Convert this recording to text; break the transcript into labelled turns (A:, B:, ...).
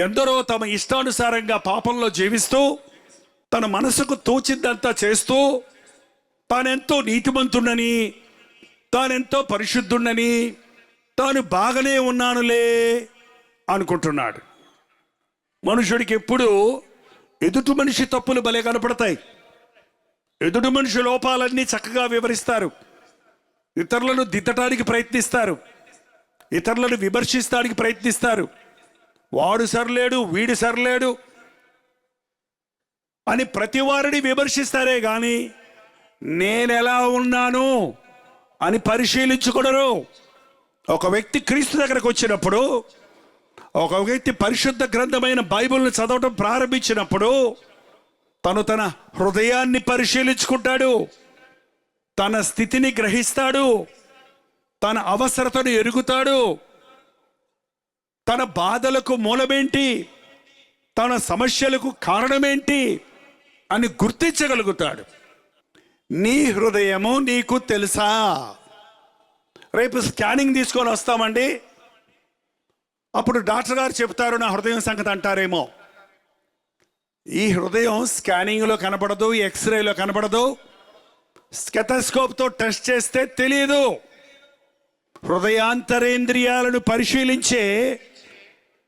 A: ఎందరో తమ ఇష్టానుసారంగా పాపంలో జీవిస్తూ తన మనసుకు తోచిందంతా చేస్తూ తానెంతో నీతిమంతుడని, తానెంతో పరిశుద్ధుడని, తాను బాగానే ఉన్నానులే అనుకుంటున్నాడు. మనుషుడికి ఎప్పుడు ఎదుటి మనిషి తప్పులు భలే కనపడతాయి. ఎదుటి మనిషి లోపాలన్నీ చక్కగా వివరిస్తారు, ఇతరులను దిద్దటానికి ప్రయత్నిస్తారు, ఇతరులను విమర్శించడానికి ప్రయత్నిస్తారు. వాడు సరిలేడు, వీడు సరిలేడు అని ప్రతి వారిని విమర్శిస్తారే కానీ నేనెలా ఉన్నాను అని పరిశీలించుకోడరు. ఒక వ్యక్తి క్రీస్తు దగ్గరకు వచ్చినప్పుడు, ఒక వ్యక్తి పరిశుద్ధ గ్రంథమైన బైబిల్ని చదవటం ప్రారంభించినప్పుడు తన హృదయాన్ని పరిశీలించుకుంటాడు, తన స్థితిని గ్రహిస్తాడు, తన అవసరతను ఎరుగుతాడు, తన బాధలకు మూలమేంటి, తన సమస్యలకు కారణమేంటి అని గుర్తించగలుగుతాడు. నీ హృదయము నీకు తెలుసా? రేపు స్కానింగ్ తీసుకొని వస్తామండి, అప్పుడు డాక్టర్ గారు చెప్తారు నా హృదయం సంగతి అంటారేమో. ఈ హృదయం స్కానింగ్లో కనపడదు, ఎక్స్రేలో కనపడదు, స్టెథోస్కోప్తో టెస్ట్ చేస్తే తెలియదు. హృదయాంతరేంద్రియాలను పరిశీలించే